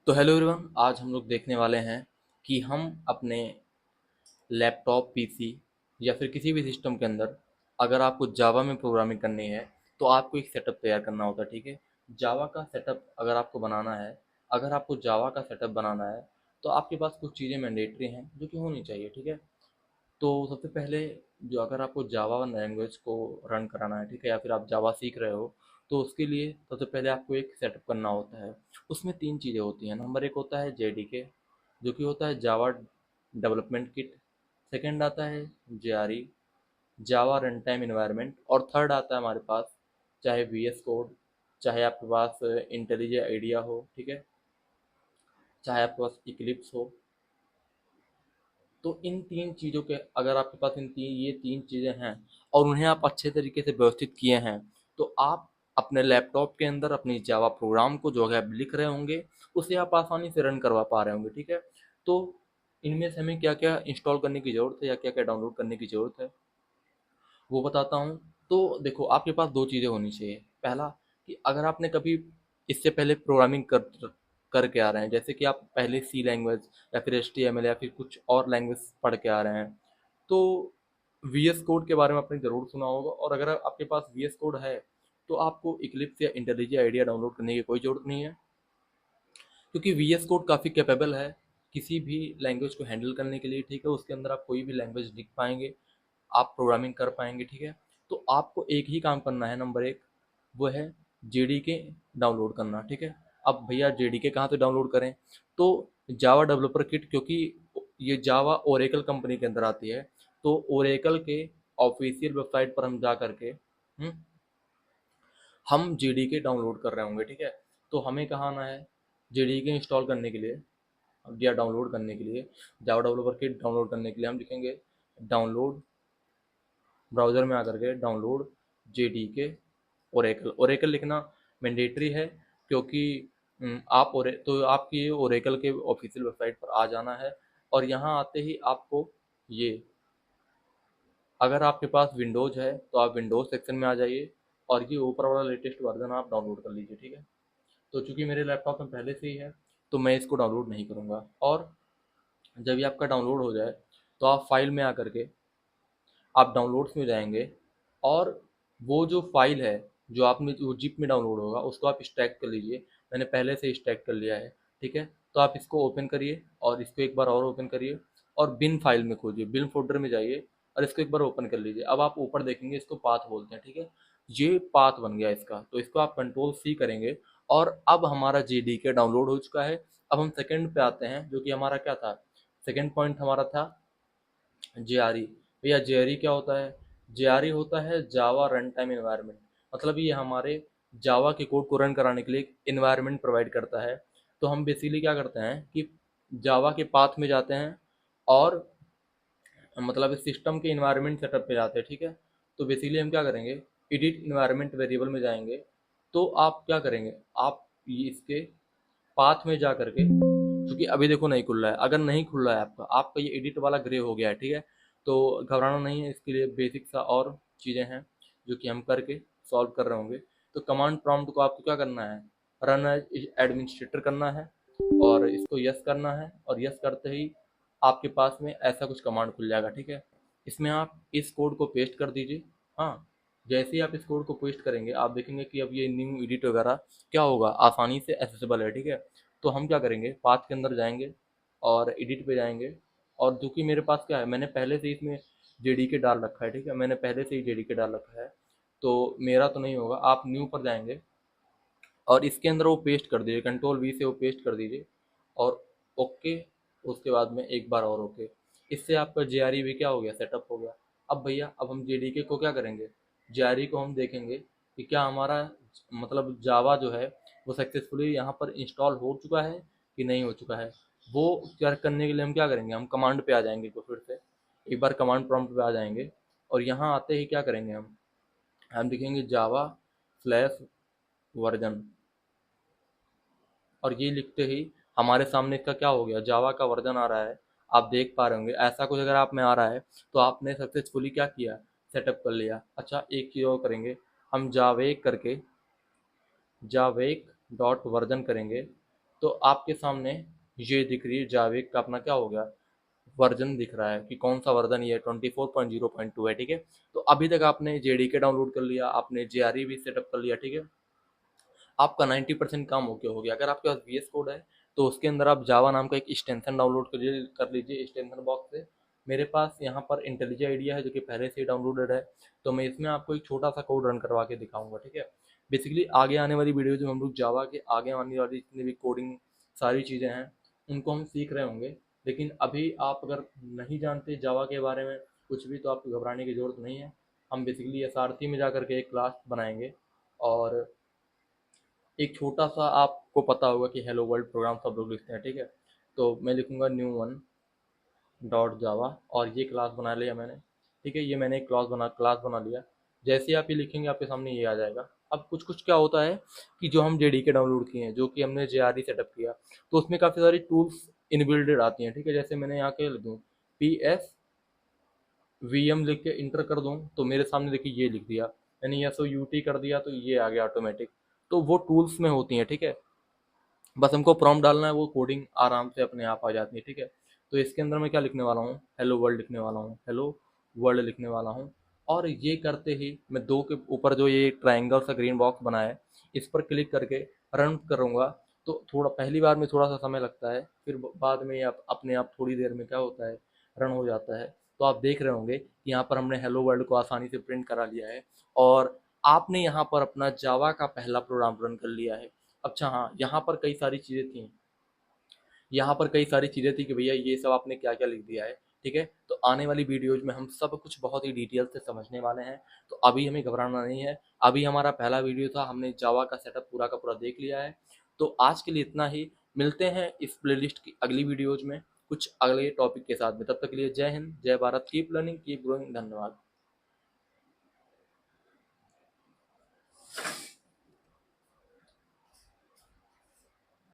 तो hello everyone, आज हम लोग देखने वाले हैं कि हम अपने लैपटॉप, पीसी या फिर किसी भी सिस्टम के अंदर अगर आपको जावा में प्रोग्रामिंग करनी है तो आपको एक सेटअप तैयार करना होता है। ठीक है, जावा का सेटअप अगर आपको बनाना है, अगर आपको जावा का सेटअप बनाना है तो आपके पास कुछ चीज़ें मैंडेटरी हैं जो कि होनी चाहिए। ठीक है, तो सबसे पहले जो अगर आपको जावा लैंग्वेज को रन कराना है, ठीक है, या फिर आप जावा सीख रहे हो तो उसके लिए सबसे पहले आपको एक सेटअप करना होता है। उसमें तीन चीज़ें होती हैं। नंबर एक होता है जेडीके, जो कि होता है जावा डेवलपमेंट किट। सेकंड आता है जेआरई, जावा रन टाइम इन्वायरमेंट। और थर्ड आता है हमारे पास, चाहे वीएस कोड, चाहे आपके पास इंटेलिजे आइडिया हो, ठीक है, चाहे आपके पास इक्लिप्स हो। तो इन तीन चीज़ों के अगर आपके पास ये तीन चीज़ें हैं और उन्हें आप अच्छे तरीके से व्यवस्थित किए हैं तो आप अपने लैपटॉप के अंदर अपनी जावा प्रोग्राम को जो है आप लिख रहे होंगे उसे आप आसानी से रन करवा पा रहे होंगे। ठीक है, तो इनमें से हमें क्या क्या इंस्टॉल करने की ज़रूरत है या क्या क्या डाउनलोड करने की ज़रूरत है वो बताता हूँ। तो देखो, आपके पास दो चीज़ें होनी चाहिए। पहला, कि अगर आपने कभी इससे पहले प्रोग्रामिंग करके आ रहे हैं, जैसे कि आप पहले सी लैंग्वेज या फिर HTML या फिर कुछ और लैंग्वेज पढ़ के आ रहे हैं, तो VS कोड के बारे में आपने ज़रूर सुना होगा। और अगर आपके पास VS कोड है तो आपको इक्लिप्स या इंटेलिजे आइडिया डाउनलोड करने की कोई ज़रूरत नहीं है, क्योंकि VS कोड काफ़ी कैपेबल है किसी भी लैंग्वेज को हैंडल करने के लिए। ठीक है, उसके अंदर आप कोई भी लैंग्वेज लिख पाएंगे, आप प्रोग्रामिंग कर पाएंगे। ठीक है, तो आपको एक ही काम करना है। नंबर एक वो है जेडीके डाउनलोड करना। ठीक है, अब भैया जेडीके कहाँ से डाउनलोड करें? तो जावा डेवलपर किट, क्योंकि ये जावा ओरेकल कंपनी के अंदर आती है, तो ओरेकल के ऑफिशियल वेबसाइट पर हम जा करके हम जेडीके डाउनलोड कर रहे होंगे। ठीक है, तो हमें कहाँ आना है जेडीके इंस्टॉल करने के लिए या डाउनलोड करने के लिए? जावा डेवलपर किट डाउनलोड करने के लिए हम लिखेंगे डाउनलोड, ब्राउज़र में आकर के डाउनलोड जेडीके ओरेकल। ओरेकल लिखना मैंडेटरी है, क्योंकि तो आपकी ओरेकल के ऑफिशियल वेबसाइट पर आ जाना है। और यहाँ आते ही आपको ये, अगर आपके पास विंडोज़ है तो आप विंडोज़ सेक्शन में आ जाइए और ये ऊपर वाला लेटेस्ट वर्जन आप डाउनलोड कर लीजिए। ठीक है, तो चूंकि मेरे लैपटॉप में पहले से ही है तो मैं इसको डाउनलोड नहीं करूँगा। और जब ये आपका डाउनलोड हो जाए तो आप फाइल में आकर के आप डाउनलोड्स में जाएंगे और वो जो फाइल है जो आपने जो जिप में डाउनलोड होगा उसको आप स्टैक कर लीजिए। मैंने पहले से स्टैक कर लिया है। ठीक है, तो आप इसको ओपन करिए और इसको एक बार और ओपन करिए और बिन फाइल में खोजिए, बिन फोल्डर में जाइए और इसको एक बार ओपन कर लीजिए। अब आप ऊपर देखेंगे, इसको पाथ बोलते हैं। ठीक है, ये पाथ बन गया इसका, तो इसको आप कंट्रोल C करेंगे और अब हमारा JDK डाउनलोड हो चुका है। अब हम सेकंड पे आते हैं, जो कि हमारा क्या था, सेकंड पॉइंट हमारा था जेआरई। भैया जेआरई क्या होता है? जेआरई होता है जावा रन टाइम इन्वायरमेंट। मतलब ये हमारे जावा के कोड को रन कराने के लिए एक इन्वायरमेंट प्रोवाइड करता है। तो हम बेसिकली क्या करते हैं कि जावा के पाथ में जाते हैं और मतलब इस सिस्टम के इन्वायरमेंट सेटअप पे जाते हैं। ठीक है, तो बेसिकली हम क्या करेंगे, एडिट इन्वायरमेंट वेरिएबल में जाएंगे। तो आप क्या करेंगे, आप ये इसके पाथ में जा करके, क्योंकि अभी देखो नहीं खुल रहा है, अगर नहीं खुल रहा है आपका आपका ये एडिट वाला ग्रे हो गया है। ठीक है, तो घबराना नहीं है, इसके लिए बेसिक सा और चीज़ें हैं जो कि हम करके सॉल्व कर रहे होंगे। तो कमांड प्रॉम्प्ट को आपको क्या करना है, रन एज एडमिनिस्ट्रेटर करना है और इसको यस करना है। और यस करते ही आपके पास में ऐसा कुछ कमांड खुल जाएगा। ठीक है, इसमें आप इस कोड को पेस्ट कर दीजिए। हाँ, जैसे ही आप इस कोड को पेस्ट करेंगे आप देखेंगे कि अब ये न्यू एडिट वगैरह क्या होगा, आसानी से एक्सेसिबल है। ठीक है, तो हम क्या करेंगे, पाथ के अंदर जाएंगे और एडिट पे जाएंगे। और जो कि मेरे पास क्या है, मैंने पहले से ही इसमें जेडीके डाल रखा है। ठीक है, मैंने पहले से ही जेडीके डाल रखा है, तो मेरा तो नहीं होगा। आप न्यू पर जाएंगे और इसके अंदर वो पेस्ट कर दीजिए, कंट्रोल V से वो पेस्ट कर दीजिए और ओके। उसके बाद में एक बार और ओके। इससे आपका JRE भी क्या हो गया, सेटअप हो गया। अब भैया अब हम JDK को क्या करेंगे, JRE को हम देखेंगे कि क्या हमारा मतलब जावा जो है वो सक्सेसफुली यहाँ पर इंस्टॉल हो चुका है कि नहीं हो चुका है। वो चेक करने के लिए हम क्या करेंगे, हम कमांड पे आ जाएंगे, तो फिर से एक बार कमांड प्रॉम्प्ट पे आ जाएंगे और यहाँ आते ही क्या करेंगे, हम लिखेंगे जावा/वर्जन। और ये लिखते ही हमारे सामने इसका क्या हो गया, जावा का वर्जन आ रहा है। आप देख पा रहे होंगे, ऐसा कुछ अगर आप में आ रहा है तो आपने सक्सेसफुली क्या किया, सेटअप कर लिया। अच्छा, एक चीज़ और करेंगे, हम जावेक करके जावेक डॉट वर्जन करेंगे तो आपके सामने ये दिख रही है जावेक का अपना क्या हो गया, वर्जन दिख रहा है कि कौन सा वर्जन ये 24.0.2 है, ठीक है। तो अभी तक आपने जेडीके डाउनलोड कर लिया, आपने जेआरई भी सेटअप कर लिया, ठीक है। आपका 90% काम ओके हो गया। अगर आपके पास वीएस कोड है तो उसके अंदर आप जावा नाम का एक एक्सटेंशन डाउनलोड कर लीजिए एक्सटेंशन बॉक्स से। मेरे पास यहाँ पर इंटेलिजे आइडिया है जो कि पहले से ही डाउनलोडेड है, तो मैं इसमें आपको एक छोटा सा कोड रन करवा के दिखाऊंगा, ठीक है। बेसिकली आगे आने वाली वीडियो जो हम लोग जावा के आगे आने वाली जितनी भी कोडिंग सारी चीज़ें हैं उनको हम सीख रहे होंगे। लेकिन अभी आप अगर नहीं जानते जावा के बारे में कुछ भी तो आपको घबराने की ज़रूरत नहीं है। हम बेसिकली एसआरसी में जा करके एक क्लास बनाएंगे और एक छोटा सा आपको पता होगा कि हेलो वर्ल्ड प्रोग्राम सब लोग लिखते हैं, ठीक है। तो मैं लिखूंगा new1.java और ये क्लास बना लिया मैंने, ठीक है। ये मैंने एक क्लास बना लिया। जैसे ही आप ये लिखेंगे आपके सामने ये आ जाएगा। अब कुछ कुछ क्या होता है कि जो हम जेडीके डाउनलोड किए हैं, जो कि हमने जेआरई सेटअप किया, तो उसमें काफ़ी सारी टूल्स इनबिल्डेड आती हैं, ठीक है। जैसे मैंने यहाँ के लिख दूँ PS VM लिख के इंटर कर दूँ तो मेरे सामने देखिए ये लिख दिया। मैंने SOUT कर दिया तो ये आ गया ऑटोमेटिक। तो वो टूल्स में होती हैं, ठीक है। बस हमको प्रॉम्प्ट डालना है, वो कोडिंग आराम से अपने आप आ जाती है, ठीक है। तो इसके अंदर मैं क्या लिखने वाला हूँ, हेलो वर्ल्ड लिखने वाला हूँ, हेलो वर्ल्ड लिखने वाला हूँ। और ये करते ही मैं दो के ऊपर जो ये ट्रायंगल सा ग्रीन बॉक्स बना है इस पर क्लिक करके रन करूँगा। तो थोड़ा पहली बार में थोड़ा सा समय लगता है, फिर बाद में अपने आप थोड़ी देर में क्या होता है, रन हो जाता है। तो आप देख रहे होंगे कि यहाँ पर हमने हेलो वर्ल्ड को आसानी से प्रिंट करा लिया है और आपने यहाँ पर अपना जावा का पहला प्रोग्राम रन कर लिया है। अच्छा हाँ, यहाँ पर कई सारी चीज़ें थी, यहाँ पर कई सारी चीज़ें थी कि भैया ये सब आपने क्या क्या लिख दिया है, ठीक है। तो आने वाली वीडियोज में हम सब कुछ बहुत ही डिटेल से समझने वाले हैं। तो अभी हमें घबराना नहीं है। अभी हमारा पहला वीडियो था, हमने जावा का सेटअप पूरा का पूरा देख लिया है। तो आज के लिए इतना ही। मिलते हैं इस प्लेलिस्ट की अगली वीडियोज में कुछ अगले टॉपिक के साथ में। तब तक के लिए जय हिंद, जय Bharat, keep learning, keep growing. धन्यवाद।